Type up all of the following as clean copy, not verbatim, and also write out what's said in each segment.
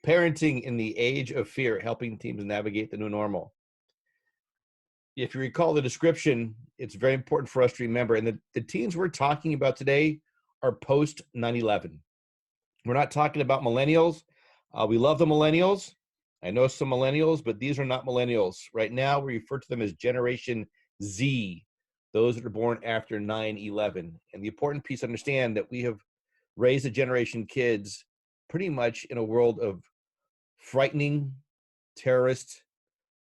Parenting in the age of fear, helping teams navigate the new normal. If you recall the description, it's very important for us to remember. And the teens we're talking about today are post 9/11. We're not talking about millennials. We love the millennials. I know some millennials, but these are not millennials. Right now, we refer to them as Generation Z, those that are born after 9/11. And the important piece to understand that we have raised a generation kids pretty much in a world of frightening terrorists.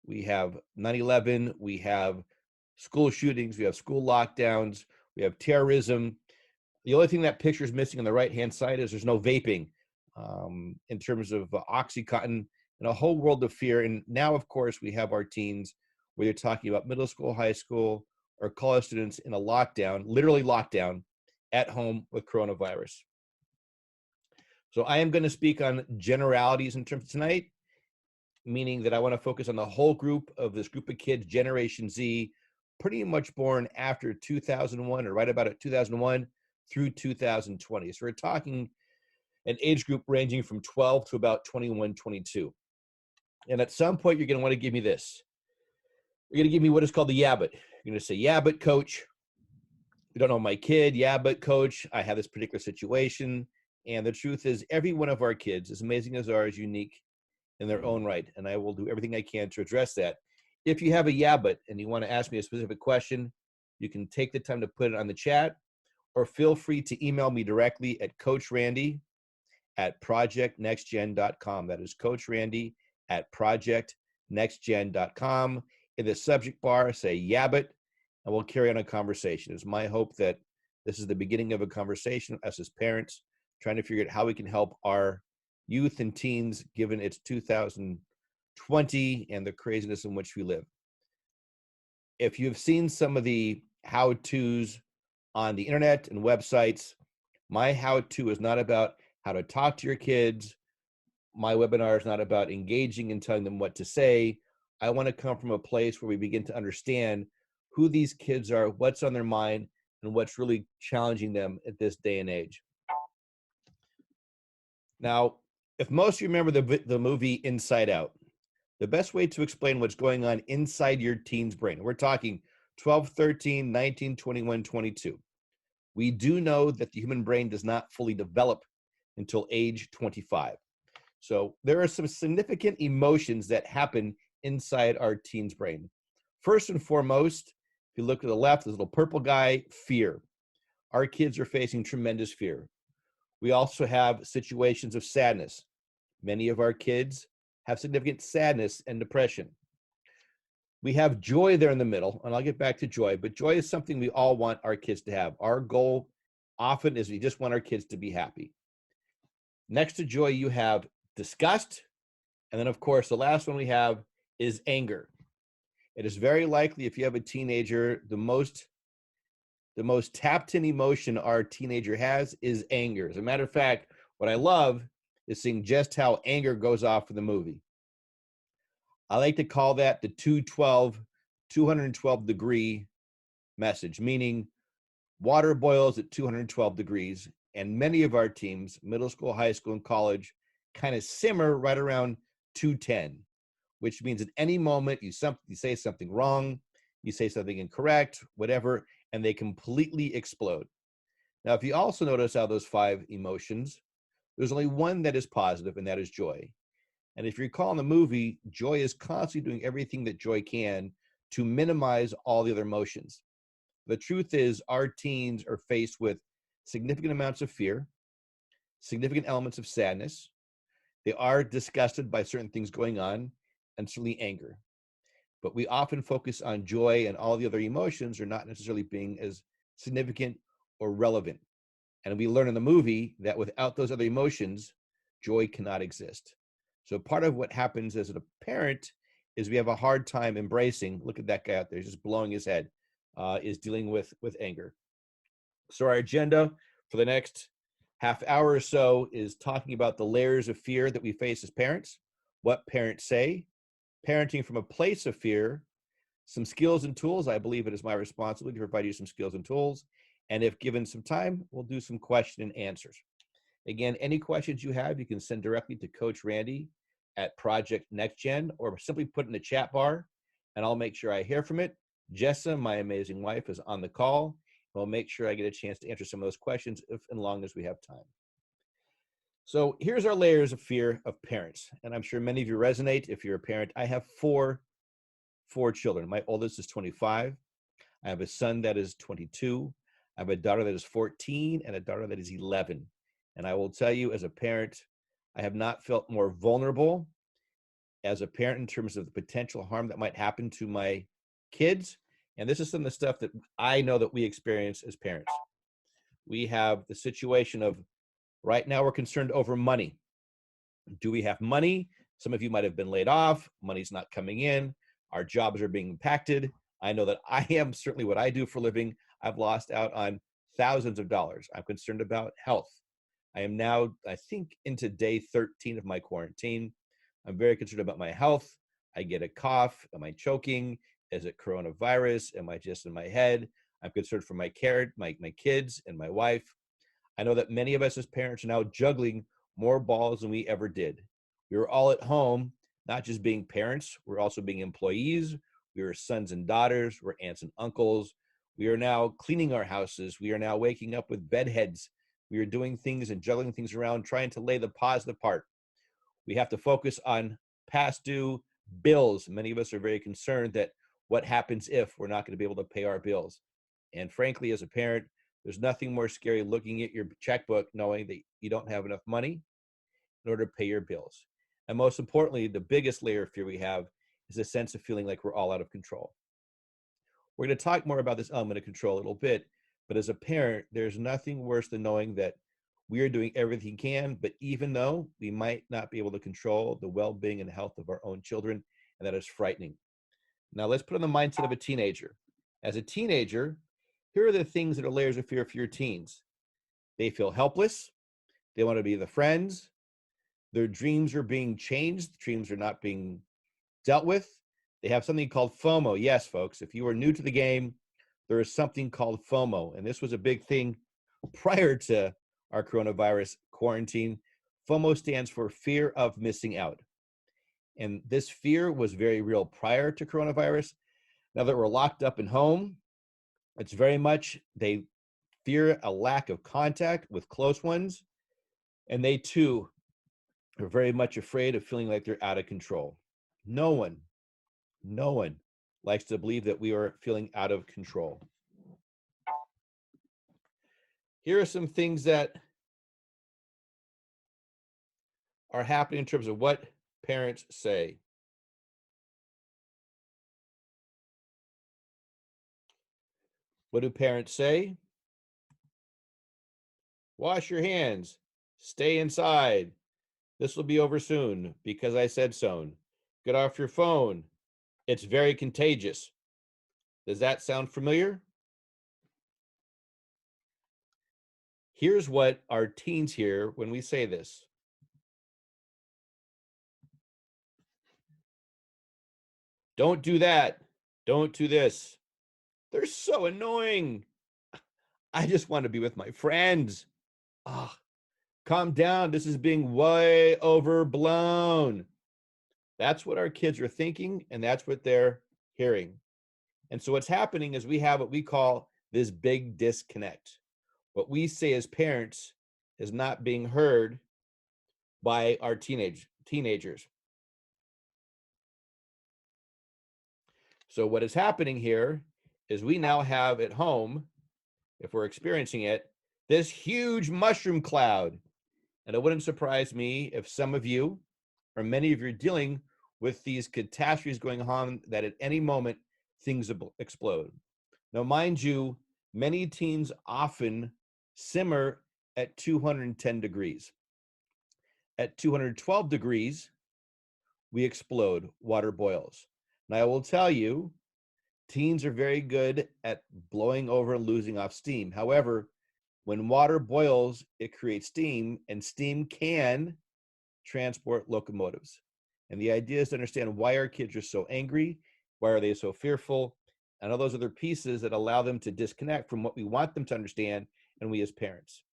We have 9/11, we have school shootings, we have school lockdowns, we have terrorism. The only thing that picture is missing on the right-hand side is there's no vaping in terms of Oxycontin and a whole world of fear. And now, of course, we have our teens where you're talking about middle school, high school, or college students in a lockdown, literally lockdown, at home with coronavirus. So I am going to speak on generalities in terms of tonight, meaning that I want to focus on the whole group of this group of kids, Generation Z, pretty much born after 2001 or right about at 2001 through 2020. So we're talking an age group ranging from 12 to about 21, 22. And at some point, you're going to want to give me this. You're going to give me what is called the yeah, but. You're going to say, yeah, but coach, you don't know my kid. Yeah, but coach, I have this particular situation. And the truth is every one of our kids, as amazing as ours, is unique in their own right. And I will do everything I can to address that. If you have a yeah, but, and you want to ask me a specific question, you can take the time to put it on the chat, or feel free to email me directly at coachrandy@projectnextgen.com. That is coachrandy@projectnextgen.com. In the subject bar, say yeah, but, and we'll carry on a conversation. It's my hope that this is the beginning of a conversation, us as parents, trying to figure out how we can help our youth and teens, given it's 2020 and the craziness in which we live. If you've seen some of the how-tos on the internet and websites, my how-to is not about how to talk to your kids. My webinar is not about engaging and telling them what to say. I want to come from a place where we begin to understand who these kids are, what's on their mind, and what's really challenging them at this day and age. Now, if most of you remember the movie Inside Out, the best way to explain what's going on inside your teen's brain, we're talking 12, 13, 19, 21, 22. We do know that the human brain does not fully develop until age 25. So there are some significant emotions that happen inside our teen's brain. First and foremost, if you look to the left, this little purple guy, fear. Our kids are facing tremendous fear. We also have situations of sadness. Many of our kids have significant sadness and depression. We have joy there in the middle, and I'll get back to joy, but joy is something we all want our kids to have. Our goal often is we just want our kids to be happy. Next to joy, you have disgust, and then, of course, the last one we have is anger. It is very likely if you have a teenager, the most tapped in emotion our teenager has is anger. As a matter of fact, what I love is seeing just how anger goes off in the movie. I like to call that the 212 degree message, meaning water boils at 212 degrees, and many of our teams, middle school, high school, and college, kind of simmer right around 210, which means at any moment you say something wrong, you say something incorrect, whatever, and they completely explode. Now, if you also notice how those 5 emotions, there's only one that is positive, and that is joy. And if you recall in the movie, joy is constantly doing everything that joy can to minimize all the other emotions. The truth is our teens are faced with significant amounts of fear, significant elements of sadness. They are disgusted by certain things going on, and certainly anger. But we often focus on joy, and all the other emotions are not necessarily being as significant or relevant. And we learn in the movie that without those other emotions, joy cannot exist. So part of what happens as a parent is we have a hard time embracing, look at that guy out there, he's just blowing his head, is dealing with anger. So our agenda for the next half hour or so is talking about the layers of fear that we face as parents, what parents say, parenting from a place of fear, some skills and tools. I believe it is my responsibility to provide you some skills and tools. And if given some time, we'll do some question and answers. Again, any questions you have, you can send directly to Coach Randy at Project NextGen, or simply put in the chat bar, and I'll make sure I hear from it. Jessa, my amazing wife, is on the call. I'll make sure I get a chance to answer some of those questions if and long as we have time. So here's our layers of fear of parents. And I'm sure many of you resonate if you're a parent. I have four children. My oldest is 25. I have a son that is 22. I have a daughter that is 14 and a daughter that is 11. And I will tell you, as a parent, I have not felt more vulnerable as a parent in terms of the potential harm that might happen to my kids. And this is some of the stuff that I know that we experience as parents. We have the situation of right now we're concerned over money. Do we have money? Some of you might have been laid off. Money's not coming in. Our jobs are being impacted. I know that I am certainly what I do for a living. I've lost out on thousands of dollars. I'm concerned about health. I am now, I think, into day 13 of my quarantine. I'm very concerned about my health. I get a cough. Am I choking? Is it coronavirus? Am I just in my head? I'm concerned for my kids and my wife. I know that many of us as parents are now juggling more balls than we ever did. We were all at home, not just being parents, we're also being employees. We are sons and daughters, we're aunts and uncles. We are now cleaning our houses. We are now waking up with bedheads. We are doing things and juggling things around, trying to lay the positive part. We have to focus on past due bills. Many of us are very concerned that what happens if we're not going to be able to pay our bills. And frankly, as a parent, there's nothing more scary looking at your checkbook knowing that you don't have enough money in order to pay your bills. And most importantly, the biggest layer of fear we have is a sense of feeling like we're all out of control. We're going to talk more about this element of control a little bit, but as a parent, there's nothing worse than knowing that we are doing everything we can, but even though we might not be able to control the well-being and health of our own children, and that is frightening. Now let's put on the mindset of a teenager. As a teenager, here are the things that are layers of fear for your teens. They feel helpless. They want to be the friends. Their dreams are being changed. Dreams are not being dealt with. They have something called FOMO. Yes, folks, if you are new to the game, there is something called FOMO. And this was a big thing prior to our coronavirus quarantine. FOMO stands for fear of missing out. And this fear was very real prior to coronavirus. Now that we're locked up in home, it's very much, they fear a lack of contact with close ones. And they too are very much afraid of feeling like they're out of control. No one likes to believe that we are feeling out of control. Here are some things that are happening in terms of what parents say. What do parents say? Wash your hands. Stay inside. This will be over soon because I said so. Get off your phone. It's very contagious. Does that sound familiar? Here's what our teens hear when we say this. Don't do that. Don't do this. They're so annoying. I just want to be with my friends. Oh, calm down. This is being way overblown. That's what our kids are thinking, and that's what they're hearing. And so what's happening is we have what we call this big disconnect. What we say as parents is not being heard by our teenagers. So what is happening here is we now have at home, if we're experiencing it, this huge mushroom cloud. And it wouldn't surprise me if some of you or many of you are dealing with these catastrophes going on that at any moment things explode. Now, mind you, many teens often simmer at 210 degrees. At 212 degrees, we explode, water boils. Now, I will tell you, teens are very good at blowing over and losing off steam. However, when water boils, it creates steam, and steam can transport locomotives. And the idea is to understand why our kids are so angry, why are they so fearful, and all those other pieces that allow them to disconnect from what we want them to understand and we as parents.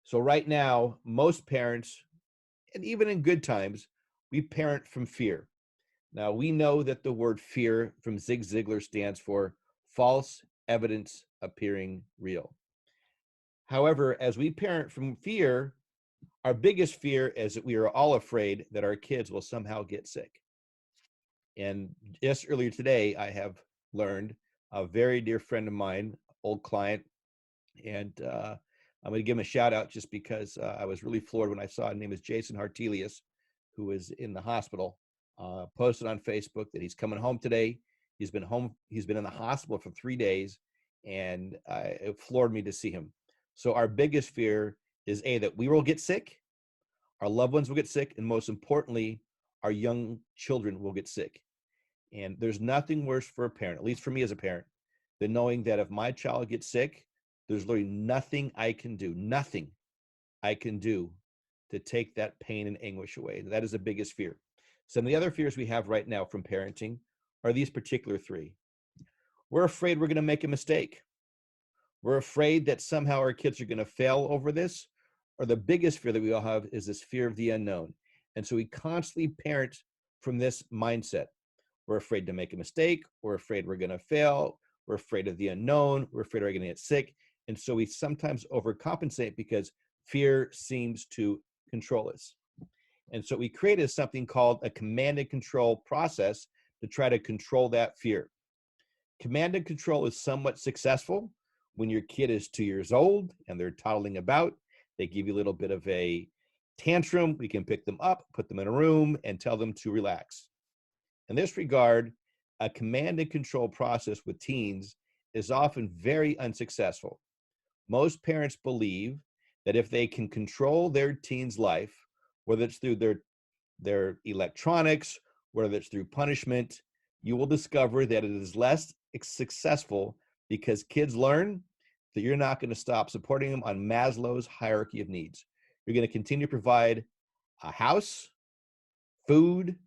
So right now, most parents, and even in good times, we parent from fear. Now, we know that the word fear from Zig Ziglar stands for false evidence appearing real. However, as we parent from fear, our biggest fear is that we are all afraid that our kids will somehow get sick. And just earlier today, I have learned a very dear friend of mine, old client, and I'm going to give him a shout out just because I was really floored when I saw his name is Jason Hartelius, who is in the hospital. Posted on Facebook that he's coming home today. He's been home. He's been in the hospital for 3 days, and it floored me to see him. So our biggest fear is that we will get sick, our loved ones will get sick, and most importantly, our young children will get sick. And there's nothing worse for a parent, at least for me as a parent, than knowing that if my child gets sick, there's literally nothing I can do to take that pain and anguish away. That is the biggest fear. Some of the other fears we have right now from parenting are these particular three. We're afraid we're going to make a mistake. We're afraid that somehow our kids are going to fail over this. Or the biggest fear that we all have is this fear of the unknown. And so we constantly parent from this mindset. We're afraid to make a mistake. We're afraid we're going to fail. We're afraid of the unknown. We're afraid we're going to get sick. And so we sometimes overcompensate because fear seems to control us. And so we created something called a command and control process to try to control that fear. Command and control is somewhat successful when your kid is 2 years old and they're toddling about. They give you a little bit of a tantrum. We can pick them up, put them in a room, and tell them to relax. In this regard, a command and control process with teens is often very unsuccessful. Most parents believe that if they can control their teen's life, whether it's through their electronics, whether it's through punishment, you will discover that it is less successful because kids learn that you're not going to stop supporting them on Maslow's hierarchy of needs. You're going to continue to provide a house, food,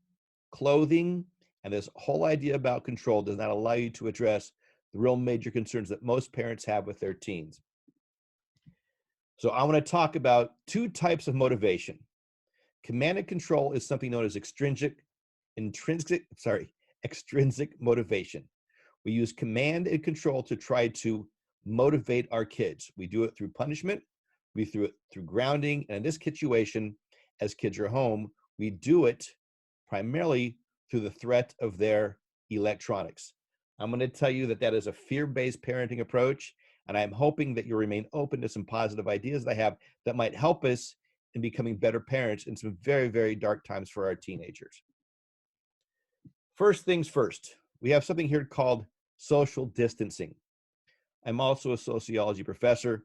clothing, and this whole idea about control does not allow you to address the real major concerns that most parents have with their teens. So I want to talk about two types of motivation. Command and control is something known as extrinsic motivation. We use command and control to try to motivate our kids. We do it through punishment, we do it through grounding, and in this situation, as kids are home, we do it primarily through the threat of their electronics. I'm going to tell you that that is a fear-based parenting approach, and I'm hoping that you'll remain open to some positive ideas that I have that might help us in becoming better parents in some very, very dark times for our teenagers. First things first, we have something here called social distancing. I'm also a sociology professor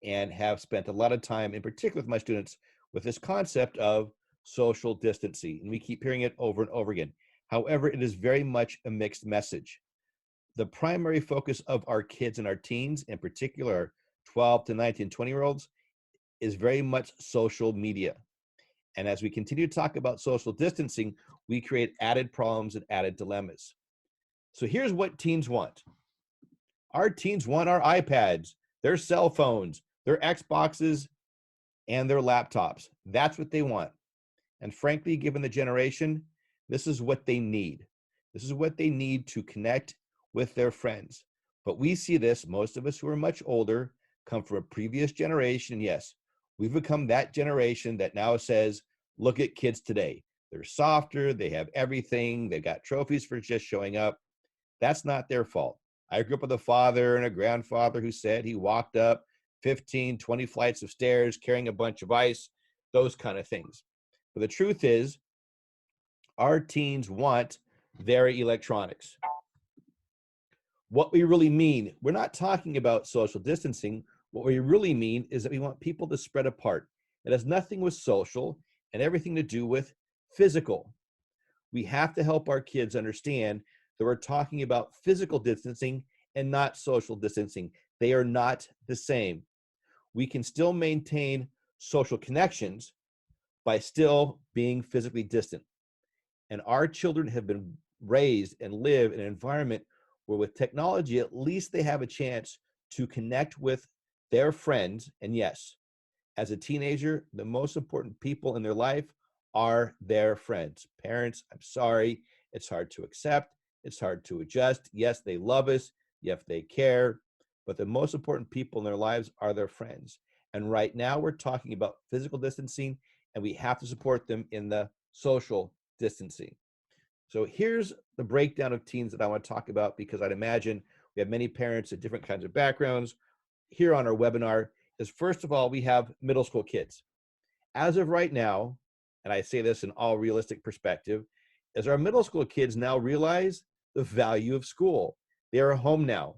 and have spent a lot of time, in particular with my students, with this concept of social distancing. And we keep hearing it over and over again. However, it is very much a mixed message. The primary focus of our kids and our teens, in particular 12 to 19, 20-year-olds, is very much social media. And as we continue to talk about social distancing, we create added problems and added dilemmas. So here's what teens want. Our teens want our iPads, their cell phones, their Xboxes, and their laptops. That's what they want. And frankly, given the generation, this is what they need. This is what they need to connect with their friends. But we see this, most of us who are much older come from a previous generation. Yes, we've become that generation that now says, look at kids today. They're softer, they have everything, they got trophies for just showing up. That's not their fault. I grew up with a father and a grandfather who said he walked up 15, 20 flights of stairs carrying a bunch of ice, those kind of things. But the truth is, our teens want their electronics. What we really mean, we're not talking about social distancing. What we really mean is that we want people to spread apart. It has nothing with social and everything to do with physical. We have to help our kids understand that we're talking about physical distancing and not social distancing. They are not the same. We can still maintain social connections by still being physically distant. And our children have been raised and live in an environment where with technology, at least they have a chance to connect with their friends. And yes, As a teenager, the most important people in their life are their friends. Parents, I'm sorry, it's hard to accept. It's hard to adjust. Yes, they love us. Yes, they care. But the most important people in their lives are their friends. And right now, we're talking about physical distancing, and we have to support them in the social distancing. So here's the breakdown of teens that I want to talk about, because I'd imagine we have many parents at different kinds of backgrounds here on our webinar. Is first of all, we have middle school kids. As of right now, and I say this in all realistic perspective, is our middle school kids now realize the value of school. They are home now.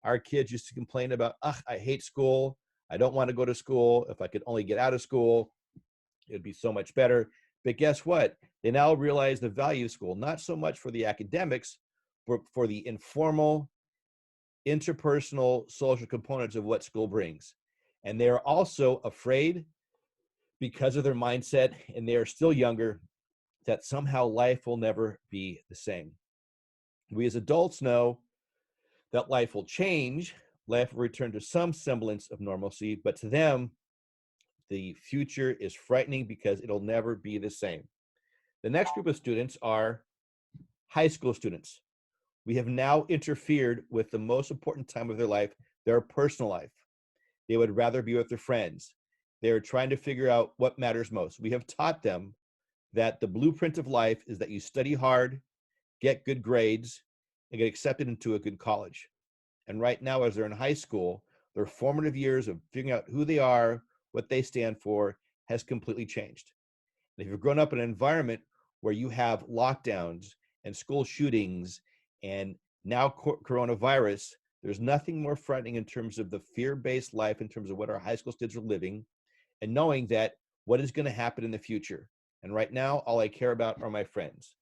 Our kids used to complain about, I hate school. I don't want to go to school. If I could only get out of school, it'd be so much better. But guess what? They now realize the value of school, not so much for the academics, but for the informal, interpersonal, social components of what school brings. And they're also afraid, because of their mindset, and they are still younger, that somehow life will never be the same. We as adults know that life will change, life will return to some semblance of normalcy, but to them, the future is frightening because it'll never be the same. The next group of students are high school students. We have now interfered with the most important time of their life, their personal life. They would rather be with their friends. They're trying to figure out what matters most. We have taught them that the blueprint of life is that you study hard, get good grades, and get accepted into a good college. And right now, as they're in high school, their formative years of figuring out who they are, what they stand for, has completely changed. And if you've grown up in an environment where you have lockdowns and school shootings and now coronavirus, there's nothing more frightening in terms of the fear-based life, in terms of what our high school students are living, and knowing that what is going to happen in the future. And right now, all I care about are my friends.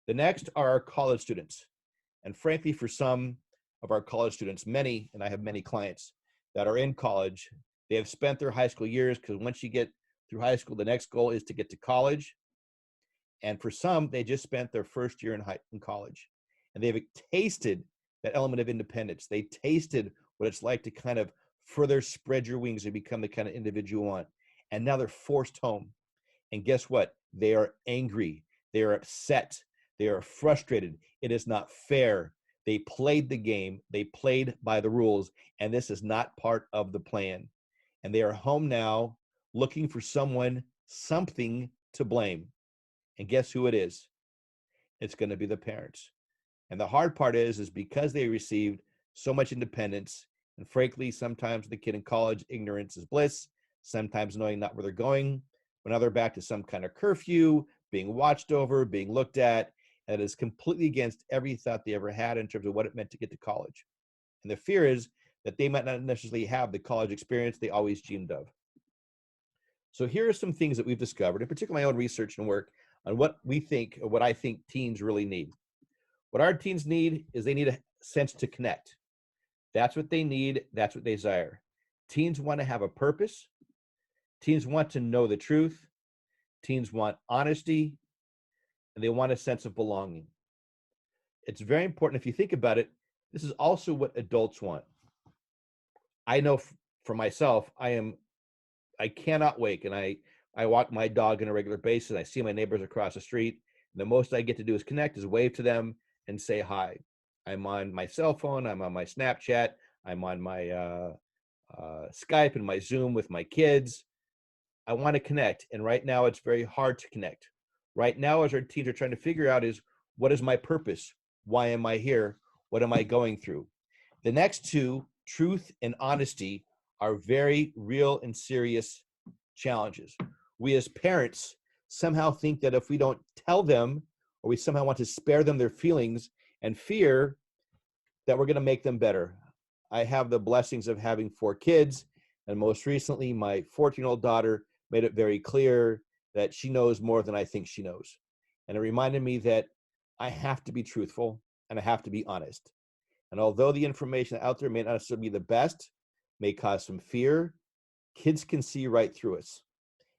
The next are our college students. And frankly, for some of our college students, many, and I have many clients that are in college, they have spent their high school years, because once you get through high school, the next goal is to get to college. And for some, they just spent their first year in college. And they've tasted that element of independence. They tasted what it's like to kind of further spread your wings and become the kind of individual you want. And now they're forced home. And guess what? They are angry. They are upset. They are frustrated. It is not fair. They played the game. They played by the rules. And this is not part of the plan. And they are home now looking for someone, something to blame. And guess who it is? It's going to be the parents. And the hard part is because they received so much independence, and frankly, sometimes the kid in college, ignorance is bliss, sometimes knowing not where they're going, but now they're back to some kind of curfew, being watched over, being looked at, and it is completely against every thought they ever had in terms of what it meant to get to college. And the fear is that they might not necessarily have the college experience they always dreamed of. So here are some things that we've discovered, in particular my own research and work, on what we think, or what I think teens really need. What our teens need is they need a sense to connect. That's what they need. That's what they desire. Teens want to have a purpose. Teens want to know the truth. Teens want honesty, and they want a sense of belonging. It's very important. If you think about it, this is also what adults want. I know for myself, I cannot wait, and I walk my dog on a regular basis. I see my neighbors across the street. And the most I get to do is connect, is wave to them and say hi. I'm on my cell phone. I'm on my Snapchat. I'm on my Skype and my Zoom with my kids. I want to connect. And right now, it's very hard to connect. Right now, as our teens are trying to figure out is, what is my purpose? Why am I here? What am I going through? The next two, truth and honesty, are very real and serious challenges. We as parents somehow think that if we don't tell them, or we somehow want to spare them their feelings and fear, that we're going to make them better. I have the blessings of having 4 kids, and most recently, my 14-year-old daughter made it very clear that she knows more than I think she knows. And it reminded me that I have to be truthful and I have to be honest. And although the information out there may not necessarily be the best, may cause some fear, kids can see right through us.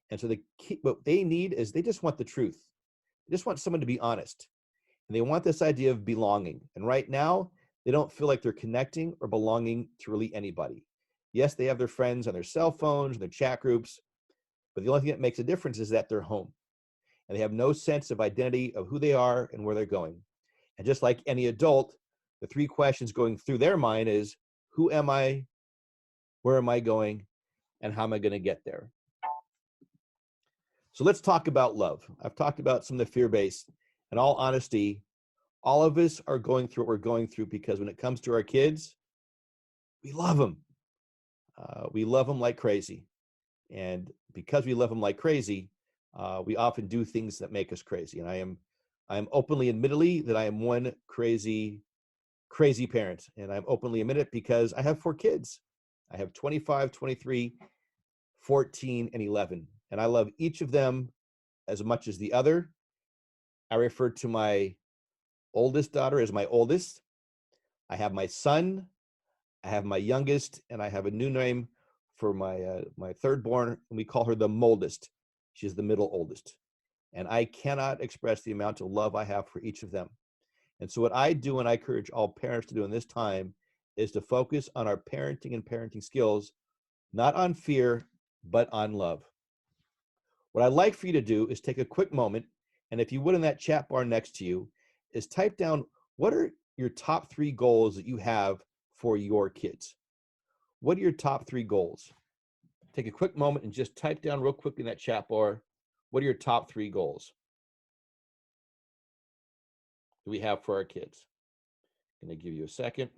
And so what they need is, they just want the truth. They just want someone to be honest. And they want this idea of belonging. And right now, they don't feel like they're connecting or belonging to really anybody. Yes, they have their friends on their cell phones, their chat groups, But the only thing that makes a difference is that they're home and they have no sense of identity of who they are and where they're going. And just like any adult, the three questions going through their mind is, who am I, where am I going, and how am I going to get there? So let's talk about love. I've talked about some of the fear-based. In all honesty, all of us are going through what we're going through because when it comes to our kids, we love them. We love them like crazy. And because we love them like crazy, we often do things that make us crazy. And I am openly admittedly that I am one crazy parent. And I'm openly admit it because I have 4 kids. I have 25, 23, 14, and 11. And I love each of them as much as the other. I refer to my oldest daughter as my oldest. I have my son, I have my youngest, and I have a new name for my third born, and we call her the moldest. She's the middle oldest. And I cannot express the amount of love I have for each of them. And so what I do, and I encourage all parents to do in this time, is to focus on our parenting and parenting skills, not on fear, but on love. What I'd like for you to do is take a quick moment, and if you would in that chat bar next to you, is type down what are your top 3 goals that you have for your kids. What are your top 3 goals? Take a quick moment and just type down real quick in that chat bar, what are your top 3 goals that we have for our kids? I'm going to give you a second.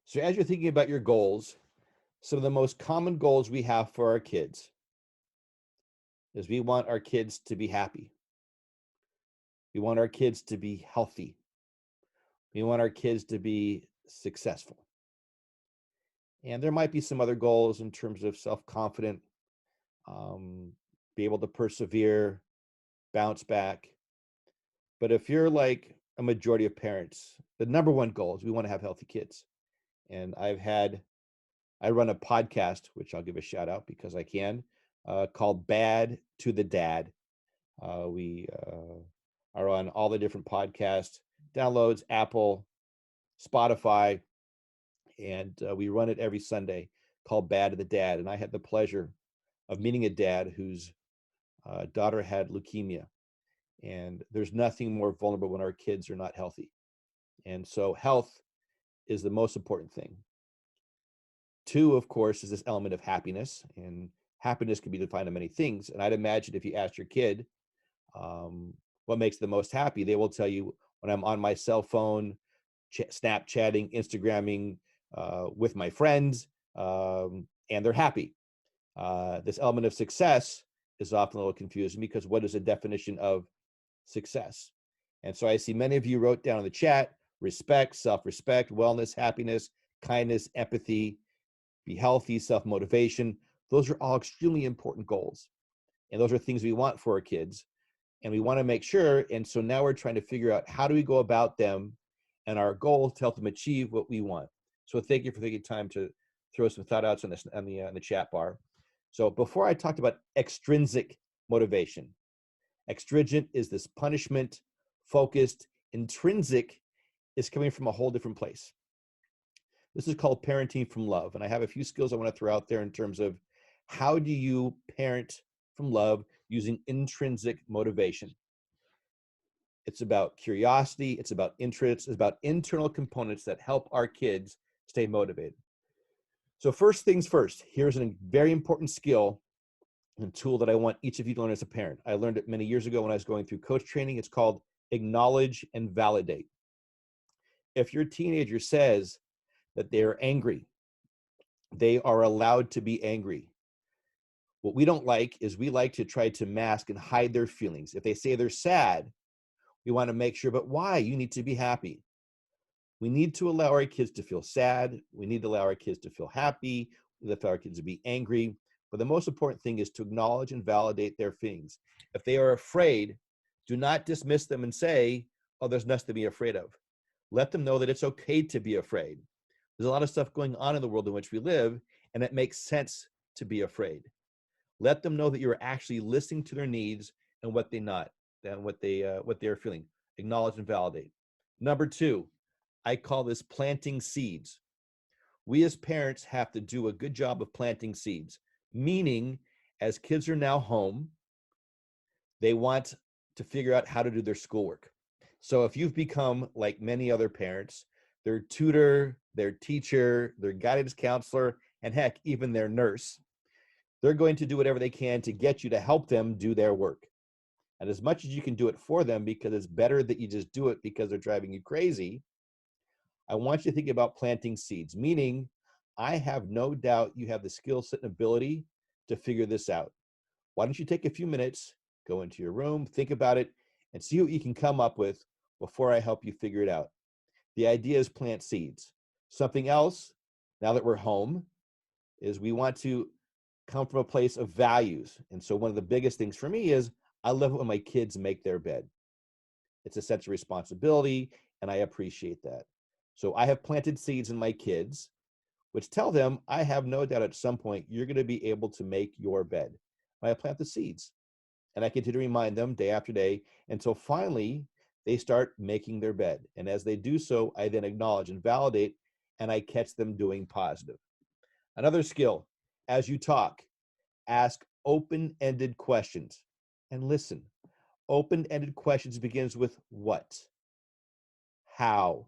So as you're thinking about your goals, some of the most common goals we have for our kids is we want our kids to be happy. We want our kids to be healthy. We want our kids to be successful. And there might be some other goals in terms of self-confident, be able to persevere, bounce back. But if you're like a majority of parents, the number one goal is we want to have healthy kids. And I run a podcast, which I'll give a shout out because I can, called Bad to the Dad. We are on all the different podcast downloads, Apple, Spotify, and we run it every Sunday called Bad to the Dad. And I had the pleasure of meeting a dad whose daughter had leukemia. And there's nothing more vulnerable when our kids are not healthy. And so health is the most important thing. 2, of course, is this element of happiness. And happiness can be defined in many things. And I'd imagine if you asked your kid what makes them most happy, they will tell you, when I'm on my cell phone, Snapchatting, Instagramming with my friends, and they're happy. This element of success is often a little confusing because what is the definition of success? And so I see many of you wrote down in the chat, respect, self-respect, wellness, happiness, kindness, empathy, be healthy, self-motivation. Those are all extremely important goals. And those are things we want for our kids. And we want to make sure, and so now we're trying to figure out how do we go about them and our goal to help them achieve what we want. So thank you for taking time to throw some thought outs on this on the chat bar. So before I talked about extrinsic motivation, extrinsic is this punishment focused, intrinsic is coming from a whole different place. This is called parenting from love. And I have a few skills I want to throw out there in terms of how do you parent from love using intrinsic motivation. It's about curiosity, it's about interest, it's about internal components that help our kids stay motivated. So first things first, here's a very important skill and tool that I want each of you to learn as a parent. I learned it many years ago when I was going through coach training. It's called acknowledge and validate. If your teenager says that they are angry, they are allowed to be angry. What we don't like is we like to try to mask and hide their feelings. If they say they're sad, we want to make sure, but why? You need to be happy. We need to allow our kids to feel sad. We need to allow our kids to feel happy. We need to allow our kids to be angry. But the most important thing is to acknowledge and validate their feelings. If they are afraid, do not dismiss them and say, oh, there's nothing to be afraid of. Let them know that it's okay to be afraid. There's a lot of stuff going on in the world in which we live, and it makes sense to be afraid. Let them know that you're actually listening to their needs and what they are feeling. Acknowledge and validate. Number 2, I call this planting seeds. We as parents have to do a good job of planting seeds, meaning as kids are now home, they want to figure out how to do their schoolwork. So if you've become like many other parents, their tutor, their teacher, their guidance counselor, and heck, even their nurse, they're going to do whatever they can to get you to help them do their work. And as much as you can do it for them, because it's better that you just do it because they're driving you crazy, I want you to think about planting seeds, meaning I have no doubt you have the skill set and ability to figure this out. Why don't you take a few minutes, go into your room, think about it, and see what you can come up with before I help you figure it out. The idea is plant seeds. Something else, now that we're home, is we want to come from a place of values. And so one of the biggest things for me is I love it when my kids make their bed. It's a sense of responsibility, and I appreciate that. So I have planted seeds in my kids, which tell them I have no doubt at some point you're going to be able to make your bed. I plant the seeds, and I continue to remind them day after day until finally they start making their bed. And as they do so, I then acknowledge and validate, and I catch them doing positive. Another skill, as you talk, ask open-ended questions and listen. Open-ended questions begins with what, how,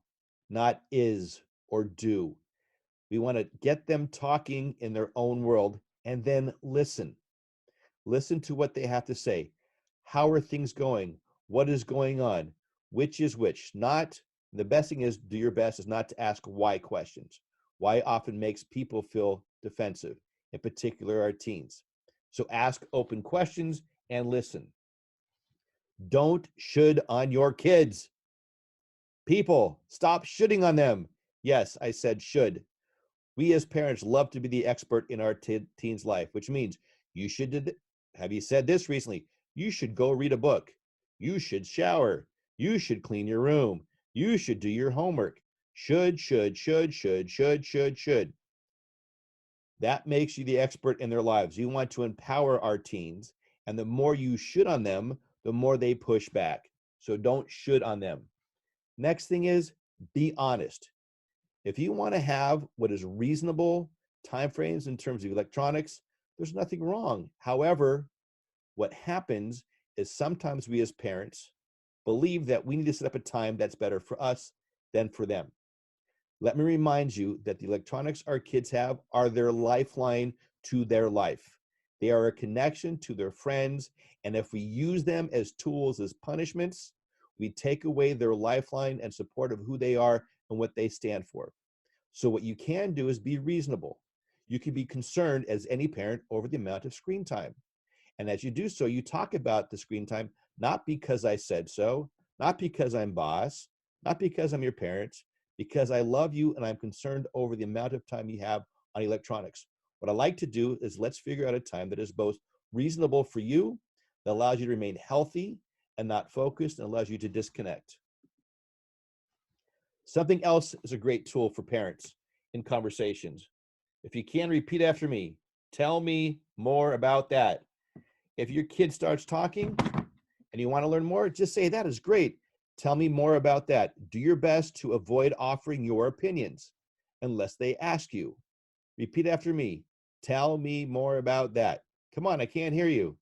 not is or do. We want to get them talking in their own world and then listen. Listen to what they have to say. How are things going? What is going on? Which is which? Not, the best thing is, do your best is not to ask why questions. Why often makes people feel defensive, in particular our teens. So ask open questions and listen. Don't should on your kids. People, stop shoulding on them. Yes, I said should. We as parents love to be the expert in our teen's life, which means you should, have you said this recently? You should go read a book. You should shower. You should clean your room. You should do your homework. Should. That makes you the expert in their lives. You want to empower our teens, and the more you should on them, the more they push back. So don't should on them. Next thing is be honest. If you want to have what is reasonable timeframes in terms of electronics, there's nothing wrong. However, what happens is sometimes we as parents believe that we need to set up a time that's better for us than for them. Let me remind you that the electronics our kids have are their lifeline to their life. They are a connection to their friends, and if we use them as tools, as punishments, we take away their lifeline and support of who they are and what they stand for. So what you can do is be reasonable. You can be concerned as any parent over the amount of screen time. And as you do so, you talk about the screen time, not because I said so, not because I'm boss, not because I'm your parent, because I love you and I'm concerned over the amount of time you have on electronics. What I like to do is let's figure out a time that is both reasonable for you, that allows you to remain healthy and not focused, and allows you to disconnect. Something else is a great tool for parents in conversations. If you can, repeat after me. Tell me more about that. If your kid starts talking and you want to learn more, just say, that is great. Tell me more about that. Do your best to avoid offering your opinions unless they ask you. Repeat after me. Tell me more about that. Come on, I can't hear you.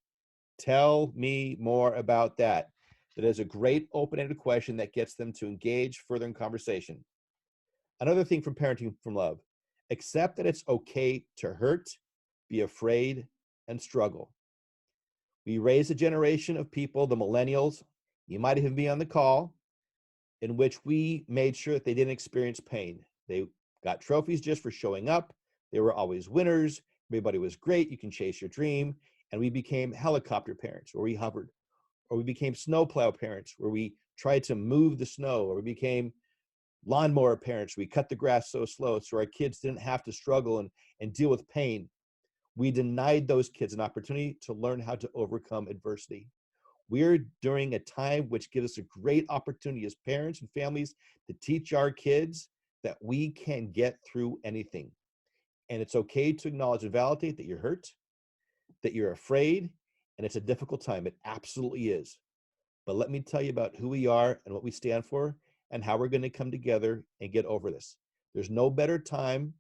Tell me more about that. That is a great open-ended question that gets them to engage further in conversation. Another thing from parenting from love, accept that it's okay to hurt, be afraid, and struggle. We raised a generation of people, the millennials, you might even be on the call, in which we made sure that they didn't experience pain. They got trophies just for showing up. They were always winners. Everybody was great. You can chase your dream. And we became helicopter parents, where we hovered. Or we became snowplow parents, where we tried to move the snow. Or we became lawnmower parents. We cut the grass so slow so our kids didn't have to struggle and deal with pain. We denied those kids an opportunity to learn how to overcome adversity. We're during a time which gives us a great opportunity as parents and families to teach our kids that we can get through anything. And it's okay to acknowledge and validate that you're hurt, that you're afraid, and it's a difficult time. It absolutely is. But let me tell you about who we are and what we stand for and how we're going to come together and get over this. There's no better time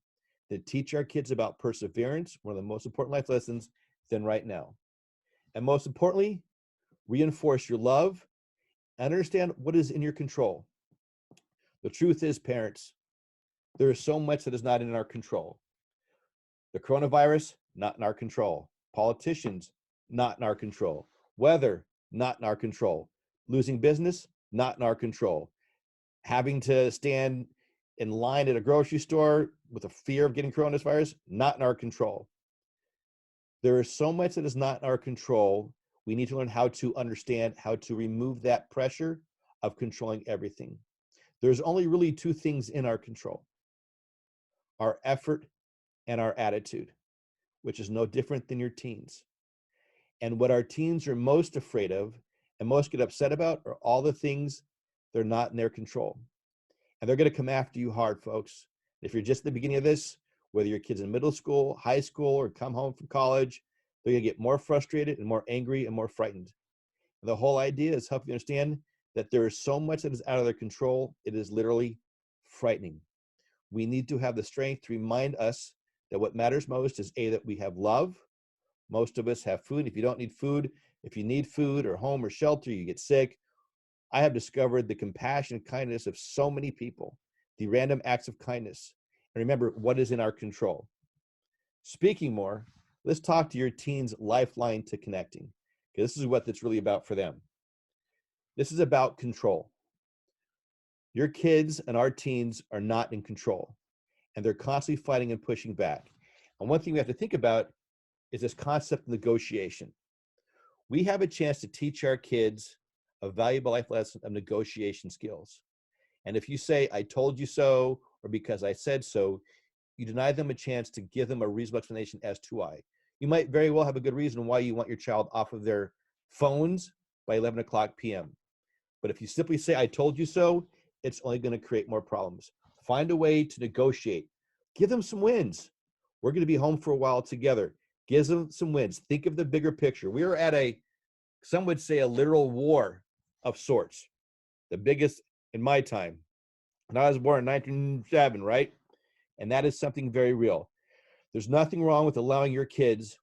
to teach our kids about perseverance, one of the most important life lessons, than right now. And most importantly, reinforce your love and understand what is in your control. The truth is, parents, there is so much that is not in our control. The coronavirus, not in our control. Politicians, not in our control. Weather, not in our control. Losing business, not in our control. Having to stand in line at a grocery store with a fear of getting coronavirus, not in our control. There is so much that is not in our control. We need to learn how to understand how to remove that pressure of controlling everything. There's only really two things in our control: our effort and our attitude, which is no different than your teens. And what our teens are most afraid of and most get upset about are all the things they're not in their control. And they're going to come after you hard, folks. If you're just at the beginning of this, whether your kid's in middle school, high school, or come home from college, they're going to get more frustrated and more angry and more frightened. And the whole idea is helping you understand that there is so much that is out of their control. It is literally frightening. We need to have the strength to remind us that what matters most is A, that we have love. Most of us have food. If you don't need food, if you need food or home or shelter, you get sick. I have discovered the compassion and kindness of so many people, the random acts of kindness. And remember, what is in our control? Speaking more, let's talk to your teens' lifeline to connecting, because this is what it's really about for them. This is about control. Your kids and our teens are not in control, and they're constantly fighting and pushing back. And one thing we have to think about is this concept of negotiation. We have a chance to teach our kids a valuable life lesson of negotiation skills. And if you say, I told you so, or because I said so, you deny them a chance to give them a reasonable explanation as to why. You might very well have a good reason why you want your child off of their phones by 11 o'clock p.m. But if you simply say, I told you so, it's only going to create more problems. Find a way to negotiate. Give them some wins. We're going to be home for a while together. Give them some wins. Think of the bigger picture. We are at some would say, a literal war of sorts, the biggest in my time. And I was born in 1907, right? And that is something very real. There's nothing wrong with allowing your kids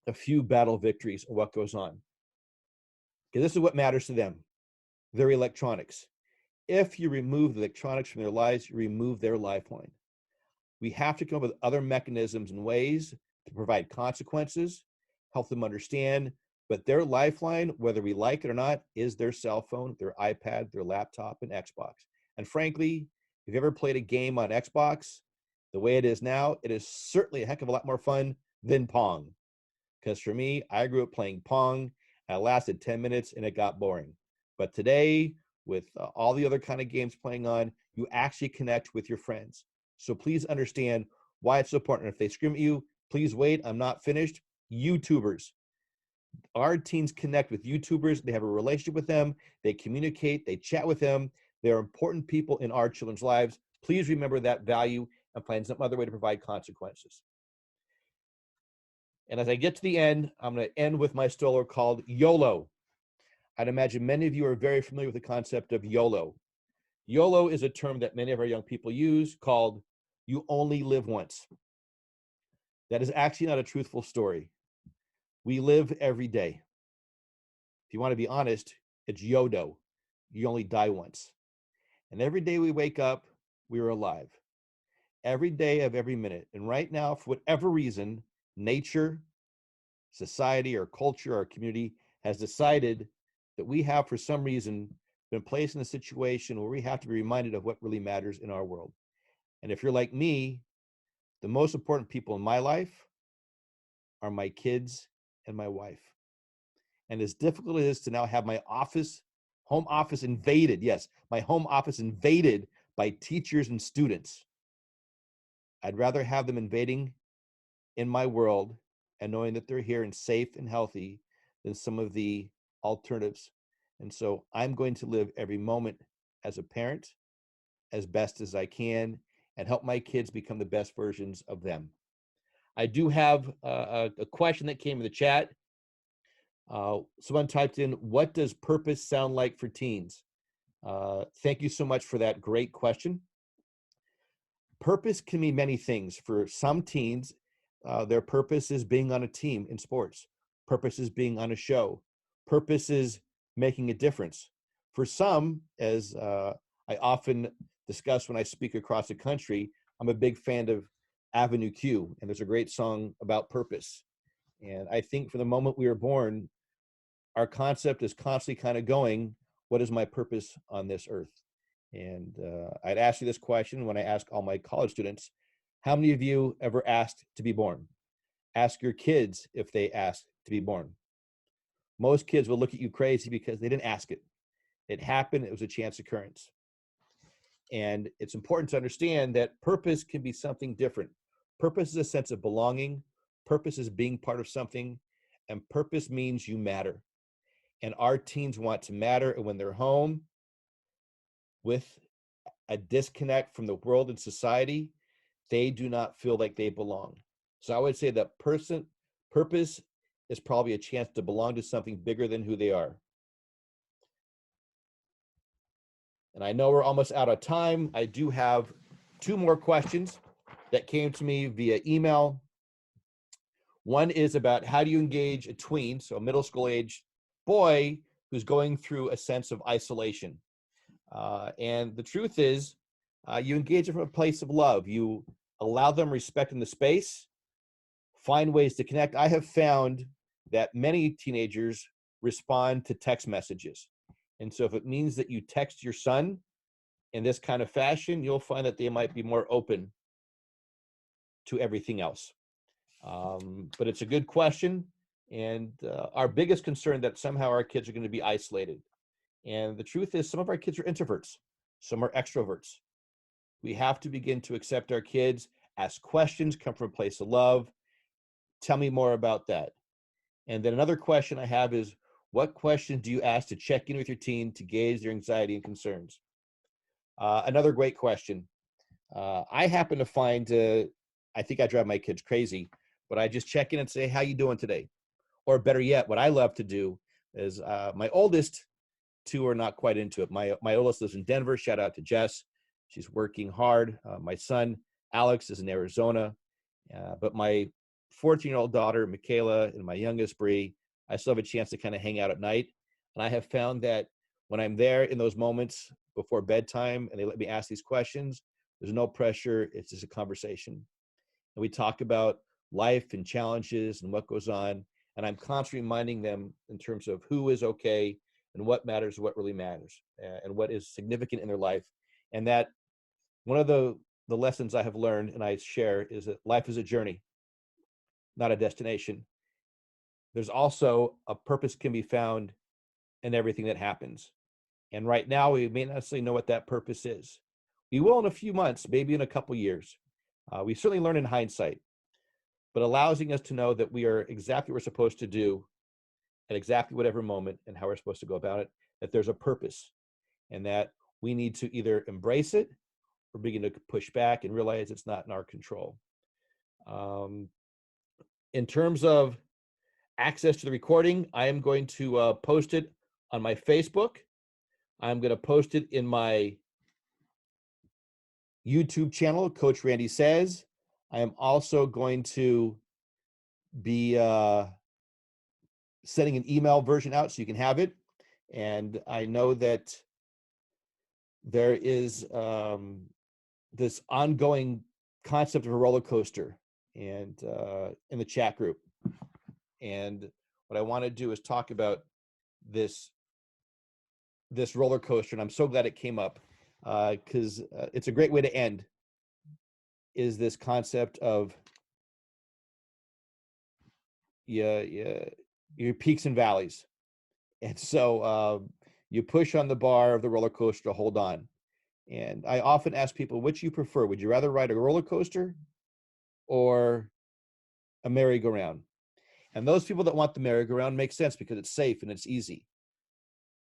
a few battle victories or what goes on, because this is what matters to them: their electronics. If you remove the electronics from their lives, you remove their lifeline. We have to come up with other mechanisms and ways to provide consequences, help them understand. But their lifeline, whether we like it or not, is their cell phone, their iPad, their laptop, and Xbox. And frankly, if you ever played a game on Xbox, the way it is now, it is certainly a heck of a lot more fun than Pong. Because for me, I grew up playing Pong, and it lasted 10 minutes and it got boring. But today, with all the other kind of games playing on, you actually connect with your friends. So please understand why it's so important. If they scream at you, please wait, I'm not finished. YouTubers. Our teens connect with YouTubers. They have a relationship with them. They communicate. They chat with them. They are important people in our children's lives. Please remember that value and find some other way to provide consequences. And as I get to the end, I'm going to end with my stroller called YOLO. I'd imagine many of you are very familiar with the concept of YOLO. YOLO is a term that many of our young people use called you only live once. That is actually not a truthful story. We live every day. If you want to be honest, it's YODO. You only die once. And every day we wake up, we are alive. Every day of every minute. And right now, for whatever reason, nature, society, or culture, or community has decided that we have, for some reason, been placed in a situation where we have to be reminded of what really matters in our world. And if you're like me, the most important people in my life are my kids and my wife. And as difficult it is to now have my home office invaded, yes, my home office invaded by teachers and students, I'd rather have them invading in my world and knowing that they're here and safe and healthy than some of the alternatives. And so I'm going to live every moment as a parent as best as I can and help my kids become the best versions of them. I do have a question that came in the chat. Someone typed in, what does purpose sound like for teens? Thank you so much for that great question. Purpose can mean many things. For some teens, their purpose is being on a team in sports. Purpose is being on a show. Purpose is making a difference. For some, as I often discuss when I speak across the country, I'm a big fan of Avenue Q, and there's a great song about purpose. And I think from the moment we were born, our concept is constantly kind of going, what is my purpose on this earth? And I'd ask you this question when I ask all my college students, how many of you ever asked to be born? Ask your kids if they asked to be born. Most kids will look at you crazy because they didn't ask it. It happened, it was a chance occurrence. And it's important to understand that purpose can be something different. Purpose is a sense of belonging. Purpose is being part of something. And purpose means you matter. And our teens want to matter. And when they're home with a disconnect from the world and society, they do not feel like they belong. So I would say that purpose is probably a chance to belong to something bigger than who they are. And I know we're almost out of time. I do have 2 more questions that came to me via email. One is about how do you engage a tween, so a middle school age boy who's going through a sense of isolation. And the truth is, you engage them from a place of love. You allow them respect in the space, find ways to connect. I have found that many teenagers respond to text messages. And so if it means that you text your son in this kind of fashion, you'll find that they might be more open to everything else. But it's a good question. And our biggest concern that somehow our kids are going to be isolated. And the truth is some of our kids are introverts, some are extroverts. We have to begin to accept our kids, ask questions, come from a place of love. Tell me more about that. And then another question I have is, what questions do you ask to check in with your teen to gauge their anxiety and concerns? Another great question. I happen to find, I think I drive my kids crazy, but I just check in and say, how you doing today? Or better yet, what I love to do is my oldest 2 are not quite into it. My oldest lives in Denver. Shout out to Jess. She's working hard. My son, Alex, is in Arizona. But my 14-year-old daughter, Michaela, and my youngest, Bree, I still have a chance to kind of hang out at night. And I have found that when I'm there in those moments before bedtime and they let me ask these questions, there's no pressure. It's just a conversation. And we talk about life and challenges and what goes on. And I'm constantly reminding them in terms of who is okay and what matters, what really matters, and what is significant in their life. And that one of the lessons I have learned and I share is that life is a journey, not a destination. There's also a purpose can be found in everything that happens. And right now, we may not necessarily know what that purpose is. We will in a few months, maybe in a couple years. We certainly learn in hindsight, but allowing us to know that we are exactly what we're supposed to do at exactly whatever moment and how we're supposed to go about it, that there's a purpose and that we need to either embrace it or begin to push back and realize it's not in our control. In terms of access to the recording, I am going to post it on my Facebook. I'm going to post it in my YouTube channel, Coach Randy Says. I am also going to be sending an email version out so you can have it. And I know that there is this ongoing concept of a roller coaster and in the chat group. And what I want to do is talk about this roller coaster, and I'm so glad it came up because it's a great way to end, is this concept of your peaks and valleys. And so you push on the bar of the roller coaster to hold on. And I often ask people, which you prefer? Would you rather ride a roller coaster or a merry-go-round? And those people that want the merry-go-round makes sense because it's safe and it's easy.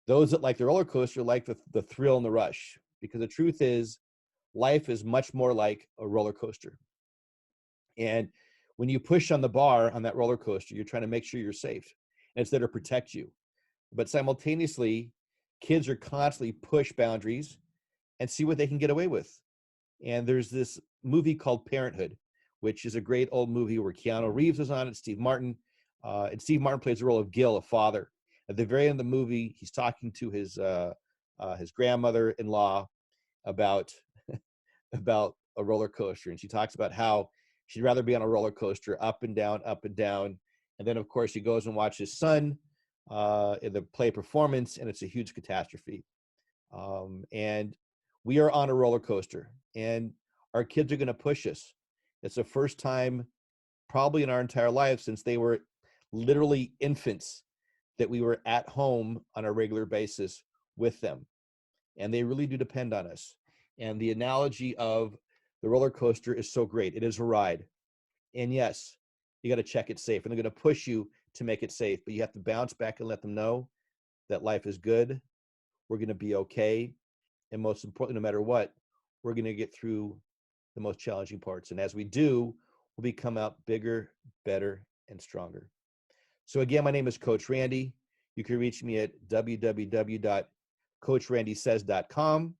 Those that like the roller coaster like the thrill and the rush, because the truth is life is much more like a roller coaster. And when you push on the bar on that roller coaster, you're trying to make sure you're safe, and it's there to protect you. But simultaneously, kids are constantly push boundaries and see what they can get away with. And there's this movie called Parenthood, which is a great old movie where Keanu Reeves is on it, Steve Martin. And Steve Martin plays the role of Gil, a father. At the very end of the movie, he's talking to his grandmother-in-law about about a roller coaster, and she talks about how she'd rather be on a roller coaster, up and down, up and down. And then, of course, he goes and watches his son in the play performance, and it's a huge catastrophe. And we are on a roller coaster, and our kids are going to push us. It's the first time probably in our entire life since they were literally infants that we were at home on a regular basis with them. And they really do depend on us. And the analogy of the roller coaster is so great. It is a ride. And yes, you got to check it safe. And they're going to push you to make it safe. But you have to bounce back and let them know that life is good. We're going to be okay. And most importantly, no matter what, we're going to get through the most challenging parts. And as we do, we'll become out bigger, better, and stronger. So again, my name is Coach Randy. You can reach me at www.coachrandysays.com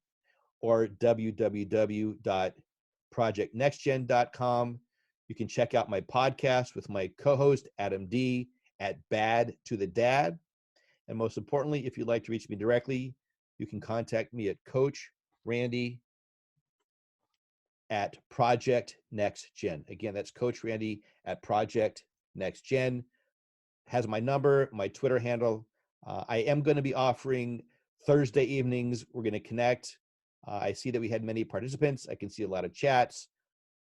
or www.projectnextgen.com. You can check out my podcast with my co-host, Adam D., at Bad to the Dad. And most importantly, if you'd like to reach me directly, you can contact me at Coach Randy at Project Next Gen. Again, that's Coach Randy at Project Next Gen. Has my number, my Twitter handle. I am going to be offering Thursday evenings. We're going to connect. I see that we had many participants. I can see a lot of chats.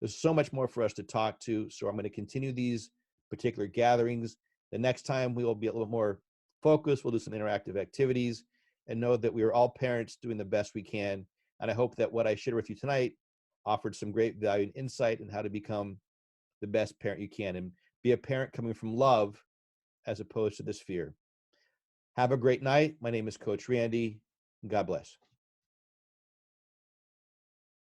There's so much more for us to talk to. So I'm going to continue these particular gatherings. The next time we will be a little more focused. We'll do some interactive activities, and know that we are all parents doing the best we can. And I hope that what I shared with you tonight offered some great value and insight in how to become the best parent you can and be a parent coming from love as opposed to this fear. Have a great night. My name is Coach Randy. God bless.